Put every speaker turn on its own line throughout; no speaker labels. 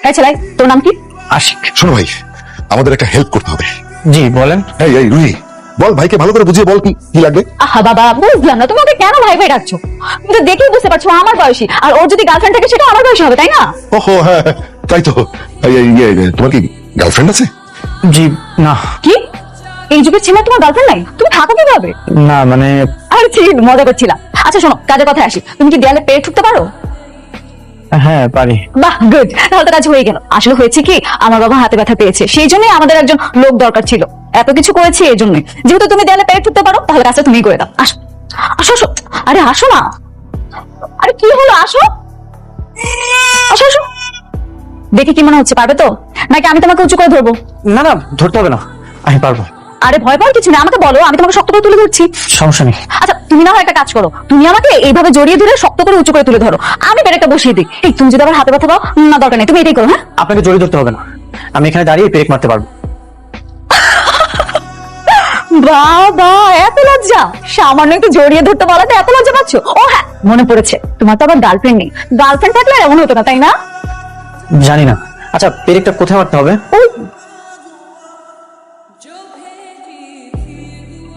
হ্যাঁ ছেলাই, তোর নাম কি?
আশিক।
শোনো ভাই, আমাদের একটা হেল্প করতে হবে।
জি বলেন।
এই রুহি, বল ভাইকে ভালো করে বুঝিয়ে বল কি লাগবে।
আহা বাবা, বুঝলাম না তুমি ওকে কেন ভাই ভাই ডাকছো। তুমি তো দেখেই বুঝতে পারছো আমার বয়সী, আর ওর যদি গার্লফ্রেন্ড থাকে সেটা আমার বয়সী হবে, তাই না?
ওহো হ্যাঁ, তাই তো। তোমার কি গার্লফ্রেন্ড আছে?
জি না।
কি এই যুগের ছেলে তোমার গার্লফ্রেন্ড নাই? তুমি থাকো কিভাবে?
না মানে
আরে ঠিক মজা করছিলাম। আচ্ছা শোনো, কাজের কথায় আসি। তুমি কি দেয়ালে পেরে ঠুকতে পারো?
হ্যাঁ পারি।
বাহ গুড, তাহলে তো কাজ হয়ে গেল। আসলে হয়েছে কি, আমার বাবা হাতে ব্যথা পেয়েছে, সেই জন্যই আমাদের একজন লোক দরকার ছিল। এত কিছু করেছি এই জন্যই। যেহেতু তুমি দেয়ালে পেরে ঠুকতে পারো, তাহলে কাজটা তুমি করে দাও। আসো আসো আসো। আরে আসো না। আরে কি হলো, আসো আসো আসো। দেখে কি মনে হচ্ছে, পারবে তো? নাকি আমি তোমাকে উঁচু করে ধরবো?
না না, ধরতে হবে না, আমি পারবো।
আরে ভয় পাওয়ার কিছু নেই, আমাকে বলো, আমি তোমাকে শক্ত করে তুলে ধরছি।
সমস্যা নেই।
আচ্ছা তুমি না হয় একটা কাজ করো, তুমি আমাকে এইভাবে জড়িয়ে ধরে শক্ত করে উঁচু করে তুলে ধরো, আমি ব্রেকটা বসিয়ে দিই। এই তুমি যদি আবার হাতে ব্যথা পাও, না দরকার নেই, তুমি এটাই করো। হ্যাঁ
আপনাকে জড়িয়ে ধরতে হবে না, আমি এখানে দাঁড়িয়ে ব্রেক মারতে পারবো।
বাবা, এত লজ্জা! সামান্য একটু জড়িয়ে ধরতে বলাতে এত লজ্জা পাচ্ছ? ও হ্যাঁ, মনে পড়েছে, তোমার তো আবার গার্লফ্রেন্ড নেই। গার্লফ্রেন্ড থাকলে এমন হতো না, তাই না?
জানি না। আচ্ছা ব্রেকটা কোথায় মারতে হবে?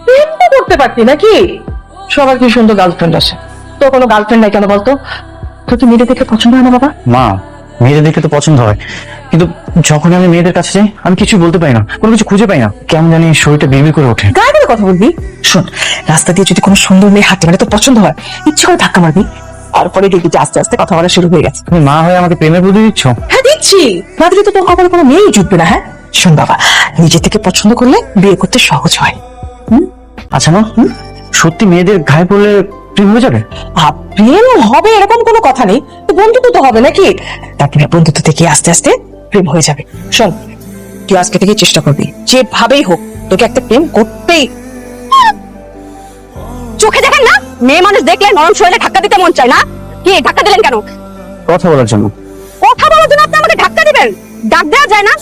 প্রেমটা করতে পারতি নাকি? সবার কি সুন্দর গার্লফ্রেন্ড আছে, তোর কোনো গার্লফ্রেন্ড নাই কেন বলতো? তোর কি মেয়েদের দেখে পছন্দ হয় না বাবা?
মা, মেয়েদের দেখে তো পছন্দ হয়, কিন্তু যখন আমি মেয়েদের কাছে যাই আমি কিছু বলতে পারি না, কোনো কিছু খুঁজে পাই না, কেমন জানি শরীরটা বিড়বিড় করে ওঠে।
গায়ে বলে কথা বলবি? শোন, রাস্তা দিয়ে যদি কোনো সুন্দর মেয়ে হাঁটে, মানে তোর পছন্দ হয়, ইচ্ছে করে ধাক্কা মারবি, তারপরে দেখবি যে আস্তে আস্তে কথা বলা শুরু হয়ে গেছে।
তুমি মা হয়ে আমাকে প্রেমের বুদ্ধি দিচ্ছ?
হ্যাঁ দিচ্ছি, না দিলে তো তোর কপালে কোনো মেয়েই জুটবে না। হ্যাঁ শোন বাবা, নিজে থেকে পছন্দ করলে বিয়ে করতে সহজ হয়।
আচ্ছা মা, সত্যি মেয়েদের গায়ে পড়লে প্রেম হয়ে যাবে?
প্রেম হবে এরকম কোনো কথা নেই, তো বন্ধুত্ব তো হবে নাকি? তারপরে বন্ধুত্ব থেকে আস্তে আস্তে প্রেম হয়ে যাবে। শোন, তুই আজকে থেকে চেষ্টা করবি, যেভাবেই হোক তোকে একটা প্রেম করতেই।
চোখে দেখেন না, মেয়ে মানুষ দেখলে নরম শরীরে ধাক্কা দিতে মন চায় না? কি ধাক্কা দিলেন কেন?
কথা বলার জন্য।
কথা বলার জন্য আপনি আমাকে ধাক্কা দিবেন? ডাক দেওয়া যায় না?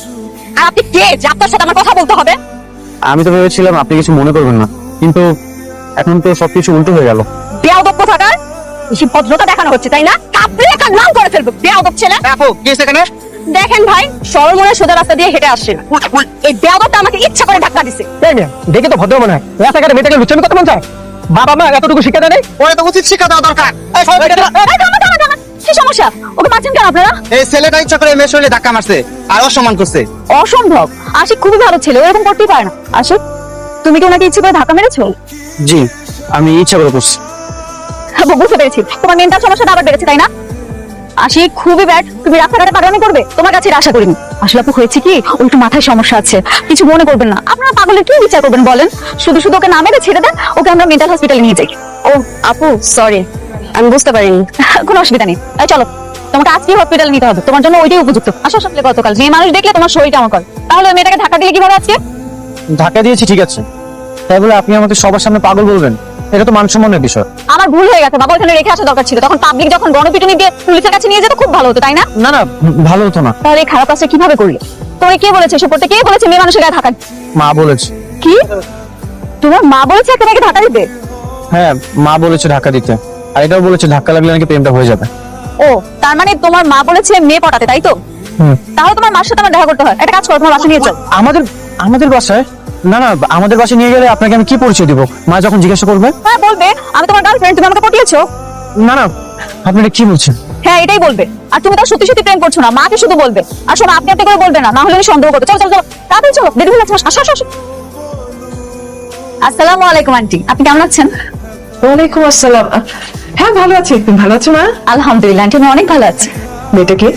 আর আপনি কে যে আপনার সাথে আমার কথা বলতে হবে?
আমি তো ভেবেছিলাম আপনি কিছু মনে করবেন না, কিন্তু এখন তো সবকিছু উল্টো হয়ে গেল।
বেয়াদব কোথাকার! বেশি ভদ্রতা দেখানো হচ্ছে, তাই না? আপনি একটা নাম করে ফেলবো, বেয়াদব ছেলে।
আপু কি সেখানে?
দেখেন ভাই, সরল মনে সোজা রাস্তা দিয়ে হেঁটে আসছে না, এই বেয়াদবটা আমাকে ইচ্ছা করে ধাক্কা দিছে।
দেখে তো ভদ্র মনে হয়, রাস্তাঘাটে মেয়েটাকে লুচ্চামি করতে মন চায়? বাবা মা এতটুকু শিক্ষা দেয়? ওরা তো উচিত শিক্ষা দেওয়া দরকার।
এই, থামো, থামো, থামো। কি সমস্যা? ওকে মারছেন কেন আপনারা?
এই ছেলেটা ইচ্ছা করে মেয়ে শরীরে ধাক্কা মারছে আর অসম্মান করছে।
অসম্ভব, আশিক খুবই ভালো ছেলে, ও এরকম করতেই পারে না। আশিক, তুমি কি ওনাকে ইচ্ছে করে ধাক্কা মেরেছো?
জি, আমি ইচ্ছা করে করছি।
বুঝতে পেরেছি, তোমার মেন্টাল সমস্যাটা আবার বেড়েছে, তাই না? আশিক খুবই ব্যাড, তুমি রাস্তাঘাটে পাগলামি করবে তোমার কাছে আশা করিনি। আসলে আপু হয়েছে কি, ওর একটু মাথায় সমস্যা আছে, কিছু মনে করবেন না। আপনারা পাগলের কি বিচার করবেন বলেন? শুধু শুধু ওকে না মেরে ছেড়ে দেন, ওকে আমরা মেন্টাল হসপিটালে নিয়ে যাই। ও আপু সরি, আমি বুঝতে পারিনি। কোনো অসুবিধা নেই, এই চলো, তোমাকে আজকে হসপিটালে নিতে হবে, তোমার জন্য ওইটাই উপযুক্ত। আসো আসলে গতকাল মেয়ে মানুষ দেখলে তোমার শরীরটা আমার করে, তাহলে ওই মেয়েটাকে ধাক্কা দিলে কিভাবে আজকে?
ধাক্কা দিয়েছি ঠিক আছে, তাই বলে আপনি আমাকে সবার সামনে পাগল বলবেন? এটা তো মান সম্মানের বিষয়।
আমার ভুল হয়ে গেছে বাবা, ওখানে রেখে আসা দরকার ছিল। তখন পাবলিক যখন গণপিটুনি দিয়ে পুলিশের কাছে নিয়ে যেত খুব ভালো হতো, তাই না?
না না, ভালো হতো না।
তাহলে এই খারাপ কাজটা কিভাবে করলে? তোমাকে কে বলেছে এসব করতে? কে বলেছে মেয়ে মানুষের গায়ে ধাক্কা?
মা বলেছে।
কি তোমার মা বলেছে একটা মেয়েকে ধাক্কা দিতে?
হ্যাঁ, মা বলেছে ধাক্কা দিতে, আর এটাও বলেছে ধাক্কা লাগলে নাকি প্রেমটা হয়ে যাবে।
ও তার মানে তোমার মা বলেছে মেয়ে পটাতে, তাই তো? তাহলে তোমার মার সাথে আমার দেখা করতে হয়। একটা কাজ করো, তোমার বাসা নিয়ে চল।
আমাদের বাসায়? না না, আমাদের বাসায় নিয়ে গেলে আপনাকে আমি কি পরিচয় দিব মা যখন জিজ্ঞাসা করবে?
হ্যাঁ বলবে আমি তোমার গার্লফ্রেন্ড, তুমি আমাকে পটিয়েছো।
না না, আপনি এটা কি বলছেন?
হ্যাঁ এটাই বলবে। আর তুমি তো সত্যি সত্যি প্রেম করছো না, মাকে শুধু বলবে। আর শোনো, আপনি আপনি করে বলবে না, না হলে উনি সন্দেহ করবে। চলো চলো চলো, তাড়াতাড়ি চলো, দেরি হয়ে যাচ্ছে। আসো আসো আসো। আসসালামু আলাইকুম আন্টি, আপনি কেমন আছেন?
ওয়ালাইকুম আসসালাম। হ্যাঁ ভালো আছি, তুমি ভালো আছো না?
আলহামদুলিল্লাহ আন্টি, আমি অনেক ভালো আছি।
মেয়েটাকে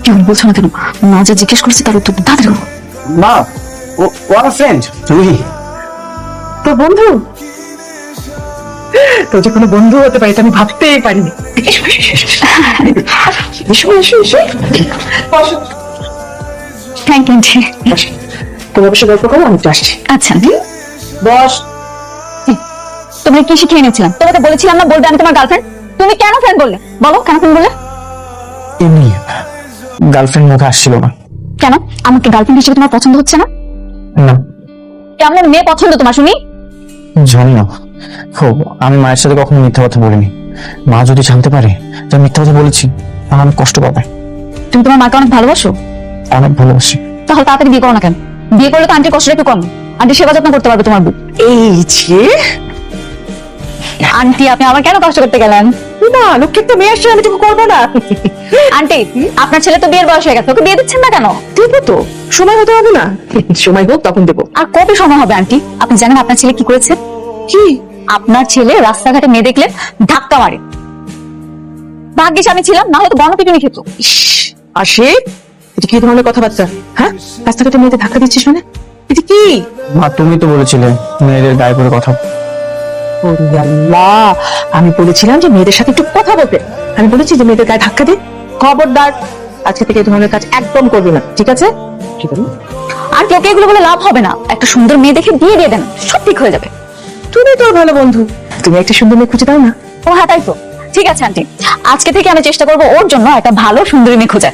কি বলছো না কেন? মা যা জিজ্ঞেস করছে তার উত্তর তাড়াতাড়ি বলো।
মা, ও আমার ফ্রেন্ড রুহি।
তো বন্ধু, তো যে কোনো বন্ধু হতে পারে এটা আমি ভাবতেই পারিনি। এসো এসো এসো, বসো।
Thank you aunty.
তোমার বসে গল্প করো, আমি তো আসছি।
আচ্ছা আন্টি।
বস।
তোমাকে কি শিখিয়ে এনেছিলাম? তোমাকে বলেছিলাম না বলবে আমি তোমার গার্লফ্রেন্ড? তুমি কেন ফ্রেন্ড বললে? বলো কেন ফ্রেন্ড বললে?
এমনি গার্লফ্রেন্ড মুখে আসছিল না।
কেন? আমাকে গার্লফ্রেন্ড হিসেবে তোমার পছন্দ হচ্ছে না?
না।
কেমন মেয়ে পছন্দ তোমার শুনি?
জানি না, খুব আমি মায়ের সাথে কখনো মিথ্যা কথা বলিনি। মা যদি জানতে পারে যে মিথ্যা কথা বলেছি তাহলে আমি কষ্ট পাবে।
তুমি তোমার মাকে অনেক ভালোবাসো?
অনেক ভালোবাসি।
তাহলে তাড়াতাড়ি বিয়ে করো না কেন? বিয়ে করলে তো আন্টির কষ্টটা একটু কম, আন্টি সেবা যত্ন করতে পারবে তোমার বউ।
এই যে
আন্টি আপনি আবার কেন কষ্ট করতে গেলেন?
না, লক্ষ্মীর তো মেয়ে আসছে, আমি তোকে করবো না।
আন্টি আপনার ছেলে তো বিয়ের বয়স হয়ে গেছে, ওকে বিয়ে দিচ্ছেন না কেন?
দেবো তো, সময় হতে হবে না? সময় হোক তখন দেবো।
আর কবে সময় হবে আন্টি? আপনি জানেন আপনার ছেলে কি করেছে?
কি?
আপনার ছেলে রাস্তাঘাটে মেয়ে দেখলে ধাক্কা মারে। ভাগ্যিস আমি ছিলাম, না হলে তো গণপিটুনি খেত।
আসে, এটা কি ধরনের কথাবার্তা? হ্যাঁ, রাস্তাঘাটে মেয়েদের ধাক্কা দিচ্ছিস মানে? এটা কি?
মা তুমি তো বলেছিলে মেয়েদের গায়ে পড়ে কথা।
ওরে আল্লাহ, আমি বলেছিলাম যে মেয়েদের সাথে একটু কথা বলতে। আমি বলেছি যে মেয়েদের গায়ে ধাক্কা দে। খবরদার, আজকে থেকে এই ধরনের কাজ একদম করবি না, ঠিক আছে? ঠিক আছে।
আর ওকে এগুলো বলে লাভ হবে না, একটা সুন্দর মেয়ে দেখে বিয়ে দিয়ে দেন, সব ঠিক হয়ে যাবে।
তুমি তোর ভালো বন্ধু, তুমি একটা সুন্দর মেয়ে খুঁজে দাও না।
ও হ্যাঁ তাই তো। ঠিক আছে আন্টি, আজকে থেকে আমি চেষ্টা করবো ওর জন্য একটা ভালো সুন্দরী মেয়ে খোঁজার।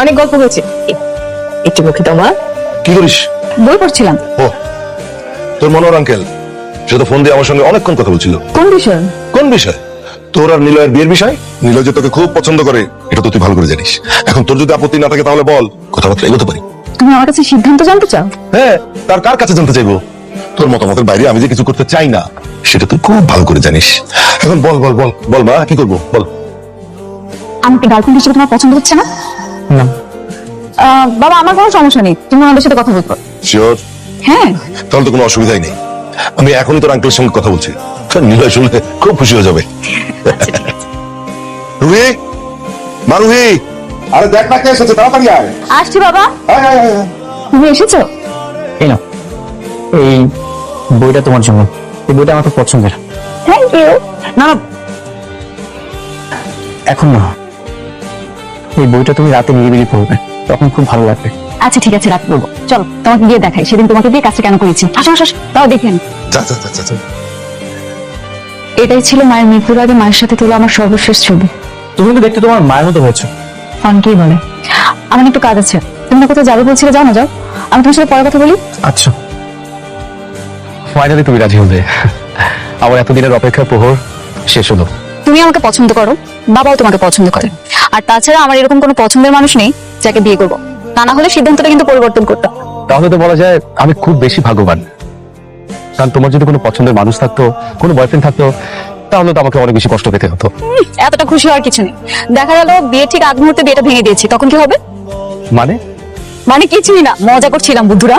অনেক গল্প হয়েছে, একটু মুখে দাও মা।
কি করিস?
বই পড়ছিলাম।
ও, তোর মনোহর আঙ্কেল, সে তো ফোন দিয়ে আমার সঙ্গে অনেকক্ষণ কথা বলছিল।
কোন বিষয়?
কোন বিষয়? তোর আর নিলয়ের বিয়ের বিষয়। নিলয় যে তোকে খুব পছন্দ করে এটা তো তুই ভালো করে জানিস। এখন তোর যদি আপত্তি না থাকে তাহলে বল, কথাবার্তা এগোতে পারি।
তুমি আমার কাছে সিদ্ধান্ত জানতে চাও?
হ্যাঁ, তার কার কাছে জানতে চাইবো? তোর মতামতের বাইরে আমি যে কিছু করতে চাই না সেটা তুই খুব ভালো করে জানিস। এখন বল বল বল বল মা, কি করবো বল।
আমাকে গার্লফ্রেন্ড হিসেবে তোমার পছন্দ হচ্ছে না?
না
বাবা আমার কোনো সমস্যা নেই, তুমি আমাদের সাথে কথা বলতে পারো।
শিওর?
হ্যাঁ।
তাহলে তো কোনো অসুবিধাই নেই। আমি এখনই তোর আঙ্কেলের সঙ্গে কথা বলছি। নিলয় শুনলে খুব খুশি হয়ে যাবে। রুহি, মা রুহি, আরে দেখ না কে এসেছে, তাড়াতাড়ি আয়।
আসছি বাবা।
আয়, আয়, আয়, আয়।
তুমি এসেছো?
এই না, এই বইটা তোমার জন্য। এই বইটা আমার খুব পছন্দের।
Thank you.
না না, এখন না, এই বইটা তুমি রাতে নিরিবিলি পড়বে, তখন খুব ভালো লাগবে।
আচ্ছা ঠিক আছে, রাত করবো। চলো তোমাকে গিয়ে দেখাই সেদিন তোমাকে দিয়ে কাজটা কেন করেছি। আসো আসো আসো, তাও দেখি আমি।
যা যা যা, যা, যা।
এটাই ছিল মায়ের মৃত্যুর আগে মায়ের সাথে তোলা আমার সর্বশেষ ছবি।
তুমি তো দেখতে তোমার মায়ের মতো হয়েছে।
অনেকেই বলে। আমার একটু কাজ আছে, তুমি না কোথাও যাবে বলছিলে, যাও না যাও, আমি তোমার সাথে পরে কথা বলি।
আচ্ছা, ফাইনালি তুমি রাজি হলে। আমার এতদিনের অপেক্ষার প্রহর শেষ হলো।
তুমি আমাকে পছন্দ করো, বাবাও তোমাকে পছন্দ করে। আর তাছাড়া আমার এরকম কোনো পছন্দের মানুষ নেই যাকে বিয়ে করবো, তা না হলে সিদ্ধান্তটা কিন্তু পরিবর্তন করতাম।
তাহলে তো বলা যায় আমি খুব বেশি ভাগ্যবান, কারণ তোমার যদি কোনো পছন্দের মানুষ থাকতো, কোনো বয়ফ্রেন্ড থাকতো, তাহলে তো আমাকে অনেক বেশি কষ্ট পেতে হতো।
এতটা খুশি হওয়ার কিছু নেই। দেখা গেল বিয়ে ঠিক আগ মুহূর্তে বিয়েটা ভেঙে দিয়েছি, তখন কি হবে?
মানে
মানে কিছুই না, মজা করছিলাম বুদ্ধুরা।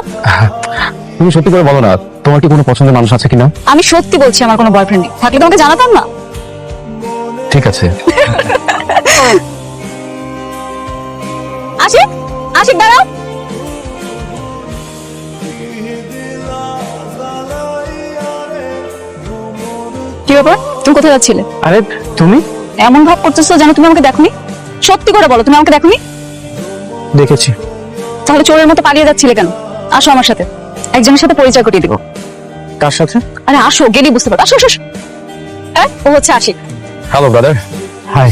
তুমি সত্যি করে বলো না, তোমার কি কোনো পছন্দের মানুষ আছে কিনা?
আমি সত্যি বলছি, আমার কোনো বয়ফ্রেন্ড নেই, থাকলে তোমাকে জানাতাম না।
ঠিক আছে।
আশিক, আশিক দাঁড়াও। কি ব্যাপার, তুমি কোথায় যাচ্ছিলে?
আরে তুমি?
এমন ভাব করতেছো যেন তুমি আমাকে দেখোনি। সত্যি করে বলো, তুমি আমাকে দেখোনি?
দেখেছি।
তাহলে চোরের মতো পালিয়ে যাচ্ছিলে কেন? আসো আমার সাথে, একজনের সাথে পরিচয় করিয়ে দিব।
কার সাথে?
আরে আসো, গেলেই বুঝতে পারো। আসো আসো আসো। ও হচ্ছে আশিক।
Hello brother.
হাই।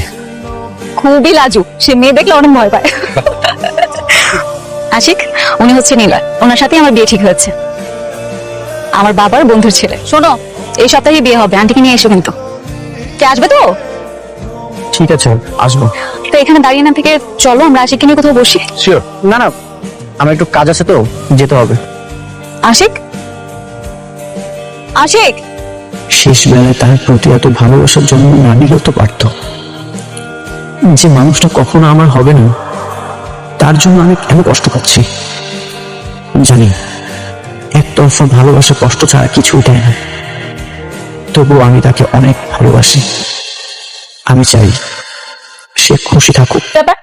খুবই লাজুক, সে মেয়ে দেখলে অনেক ভয় পায়। আশিক, উনি হচ্ছে নিলয়, ওনার সাথে আমার বিয়ে ঠিক হয়েছে। আমার বাবার বন্ধুর ছেলে। শোনো, এই সপ্তাহে বিয়ে হবে, আন্টিকে নিয়ে এসো কিন্তু। কে আসবে তো?
ঠিক আছে, আসবো।
তো এখানে দাঁড়িয়ে না থেকে চলো আমরা আশিককে নিয়ে কোথাও বসি।
শিওর। না না, আমার একটু কাজ আছে তো, যেতে হবে।
আশিক, আশিক।
শেষ বেলায় তার প্রতি এত ভালোবাসার জন্য নানি বলতে পারত যে মানুষটা কখনো আমার হবে না, তার জন্য আমি কেন কষ্ট পাচ্ছি জানি। একতরফা ভালোবাসা কষ্ট ছাড়া কিছুই দেয় না, তবুও আমি তাকে অনেক ভালোবাসি। আমি চাই সে খুশি থাকুক।
ব্যাপার,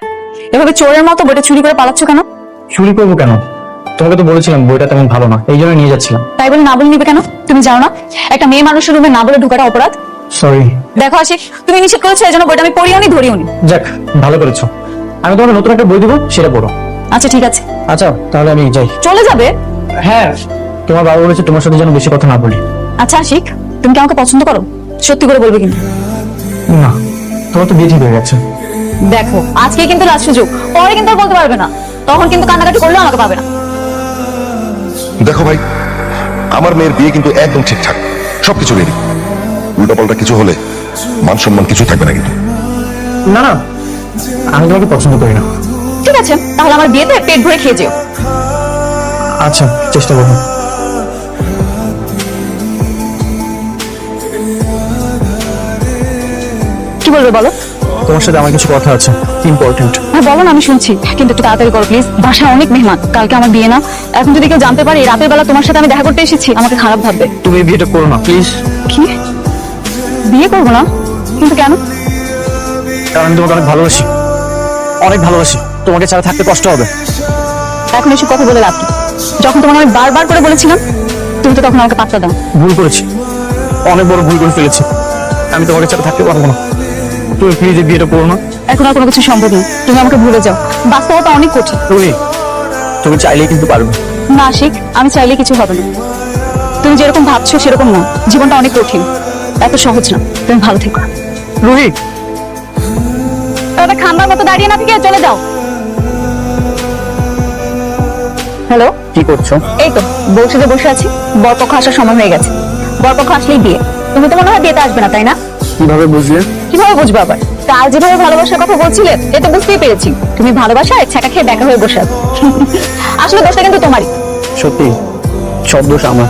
এভাবে চোরের মতো বইটা চুরি করে পালাচ্ছ কেন?
চুরি করবো কেন? তোমাকে তো বলেছিলাম বইটা তেমন ভালো না, এই জন্য নিয়ে যাচ্ছিলাম।
তাই বলে না বলে নিবে কেন? তুমি জানো না একটা মেয়ে মানুষের রুমে না বলে ঢোকাটা অপরাধ?
সরি।
দেখো আশিক, তুমি নিষেধ করেছো, এই জন্য বইটা আমি পড়িও নি, ধরিও নি।
যাক, ভালো করেছো। আমি তোমাকে নতুন একটা বই দিব, সেটা পড়ো।
আচ্ছা ঠিক আছে।
আচ্ছা তাহলে আমি যাই।
চলে যাবে?
হ্যাঁ, তোমার বাবা বলেছে তোমার সাথে যেন বেশি কথা না বলি।
আচ্ছা আশিক, তুমি কি আমাকে পছন্দ করো? সত্যি করে বলবে কিন্তু।
না, তোমার তো বিয়ে ঠিক হয়ে গেছে।
দেখো, আজকে কিন্তু লাস্ট সুযোগ, পরে কিন্তু আর বলতে পারবে না, তখন কিন্তু কান্নাকাটি করলেও আমাকে পাবে না।
দেখো ভাই, আমার মেয়ের বিয়ে কিন্তু একদম ঠিকঠাক, সবকিছু রেডি। উল্টাপাল্টা কিছু হলে মান সম্মান কিছু থাকবে না কিন্তু।
না না, আমি তোমাকে পছন্দ করি না।
ঠিক আছে, তাহলে আমার বিয়েতে পেট ভরে খেয়ে যেও।
আচ্ছা, চেষ্টা করবো।
কি বলবে বলো?
তোমার সাথে আমার কিছু কথা আছে, ইম্পর্টেন্ট।
হ্যাঁ বলো না, আমি শুনছি, কিন্তু একটু তাড়াতাড়ি করো প্লিজ। বাসায় অনেক মেহমান, কালকে আমার বিয়ে না। এখন যদি কেউ জানতে পারে এই রাতের বেলা তোমার সাথে আমি দেখা করতে এসেছি, আমাকে খারাপ ভাববে।
তুমি এই বিয়েটা করো না প্লিজ।
কি? বিয়ে করবো না? কিন্তু কেন?
কারণ আমি তোমাকে অনেক ভালোবাসি, অনেক ভালোবাসি। তোমাকে ছাড়া থাকতে কষ্ট হবে।
এখন এসব কথা বলে লাভ কি? যখন তোমাকে আমি বারবার করে বলেছিলাম, তুমি তো তখন আমাকে পাত্তা দাও।
ভুল করেছি, অনেক বড় ভুল করে ফেলেছি। আমি তোমাকে ছাড়া থাকতে পারবো না। তুমি প্লিজ এই বিয়েটা করো না।
এখন আর কোনো কিছু সম্ভব নেই, তুমি আমাকে ভুলে যাও। বাস্তবতা অনেক কঠিন।
তুমি চাইলেই কিন্তু পারবে।
না আশিক, আমি চাইলে কিছু হবে না। তুমি যেরকম ভাবছো সেরকম না, জীবনটা অনেক কঠিন, এত সহজ না। তুমি ভালো থেকো।
রুহি,
তবে খাম্বার মতো দাঁড়িয়ে না থেকে চলে যাও। হ্যালো,
কি করছো?
এই তো বসে বসে আছি। বরপক্ষ আসার সময় হয়ে গেছে, বরপক্ষ আসলেই বিয়ে। তুমি তো মনে হয় বিয়েতে আসবে না, তাই না?
কিভাবে বুঝলে?
কিভাবে বুঝবো আবার? কাল যেভাবে ভালোবাসার কথা বলছিলে, এটা বুঝতেই পেরেছি তুমি ভালোবাসায় ছ্যাঁকা খেয়ে দেখা হয়ে বসে আছো। আসলে দোষটা কিন্তু তোমারই।
সত্যি সব দোষ আমার।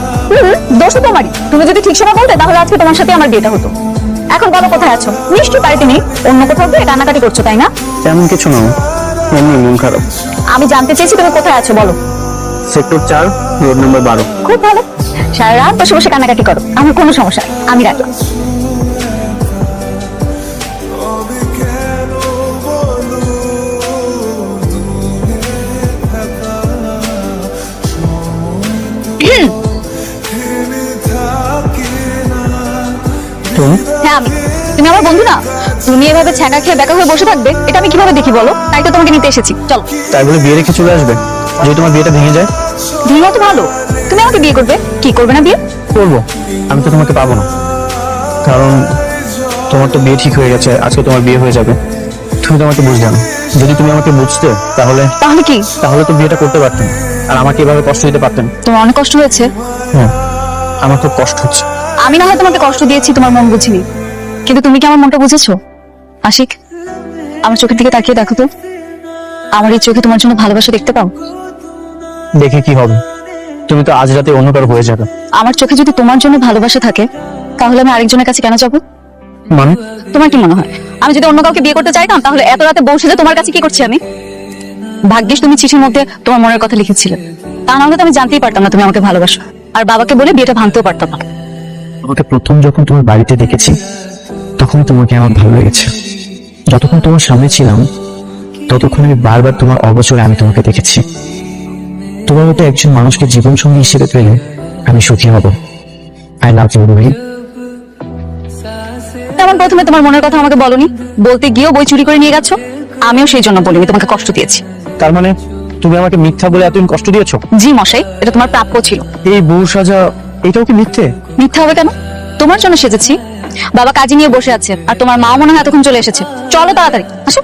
দোষ তো তোমারই। তুমি যদি ঠিক সময় বলতে, তাহলে আজকে তোমার সাথে আমার বিয়েটা হতো। এখন বলো কোথায় আছো? নিশ্চয়ই বাড়িতে নেই, অন্য কোথাও গিয়ে কান্নাকাটি করছো, তাই না?
তেমন কিছু না, এমনি মন খারাপ।
আমি জানতে চেয়েছি তুমি কোথায় আছো, বলো।
Sector 4, road number 12।
খুব ভালো, সারা রাত বসে বসে কান্নাকাটি করো, আমার কোনো সমস্যা নেই, আমি রাখলাম।
তুমি?
হ্যাঁ আমি। তুমি আমার বন্ধু না? তুমি এভাবে ছ্যাঁকা খেয়ে বেকা হয়ে বসে থাকবে, এটা আমি কিভাবে দেখি বলো? তাই তো তোমাকে নিতে এসেছি, চলো।
তাই বলে বিয়ে রেখে চলে আসবে? যদি তোমার বিয়েটা ভেঙে যায়?
বিয়ে তো ভালো, তুমি আমাকে বিয়ে করবে। কি করবে না বিয়ে?
করবো। আমি তো তোমাকে পাবো না, কারণ তোমার তো বিয়ে ঠিক হয়ে গেছে। আজকে তোমার বিয়ে হয়ে যাবে। তুমি তো আমাকে বুঝলে না। যদি তুমি আমাকে বুঝতে, তাহলে
তাহলে কি?
তাহলে তো বিয়েটা করতে পারতেন, আর আমাকে এভাবে কষ্ট দিতে পারতেন।
তোমার অনেক কষ্ট হয়েছে।
হ্যাঁ, আমার খুব কষ্ট হচ্ছে।
আমি না হয় তোমাকে কষ্ট দিয়েছি, তোমার মন বুঝিনি, কিন্তু তুমি কি আমার মনটা বুঝেছো? আশিক, আমার চোখের দিকে তাকিয়ে দেখো তো। আমার এই চোখে তোমার জন্য ভালোবাসা দেখতে পাও?
দেখে কি হবে? তুমি তো আজ রাতে অন্য কারো হয়ে যাবে।
আমার চোখে যদি তোমার জন্য ভালোবাসা থাকে, তাহলে আমি আরেকজনের কাছে কেন যাবো?
মানে?
তোমার কি মনে হয় আমি যদি অন্য কাউকে বিয়ে করতে চাইতাম, তাহলে এত রাতে বসে যে তোমার কাছে কি করছি আমি? ভাগ্যিস তুমি চিঠির মধ্যে তোমার মনের কথা লিখেছিলে, তা নাহলে তো আমি জানতেই পারতাম না তুমি আমাকে ভালোবাসো। আর বাবাকে বলে বিয়েটা ভাঙতেও পারতাম না।
তোমাকে প্রথম যখন তোমার বাড়িতে দেখেছি, তখন তোমাকে আমার ভালো লেগেছে। যতক্ষণ তোমার সামনে ছিলাম, ততক্ষণ আমি বারবার তোমার অবচরে আমি তোমাকে দেখেছি। তোমার মতো একজন মানুষকে জীবন সঙ্গী হিসেবে পেলে আমি সুখী হব। I love you Ruhi.
তেমন প্রথমে তোমার মনের কথা আমাকে বলনি, বলতে গিয়েও বই চুরি করে নিয়ে গেছো। আমিও সেই জন্য বলিনি, তোমাকে কষ্ট দিয়েছি।
তার মানে তুমি আমাকে মিথ্যা বলে এতদিন কষ্ট দিয়েছো?
জি মশাই, এটা তোমার প্রাপ্য ছিল।
এই বউ সাজা, এটাও কি মিথ্যে?
মিথ্যা হবে কেন? তোমার জন্য সেজেছি। বাবা কাজে নিয়ে বসে আছে, আর তোমার মা মনে হয় এতক্ষণ চলে এসেছে। চলো তাড়াতাড়ি আসো।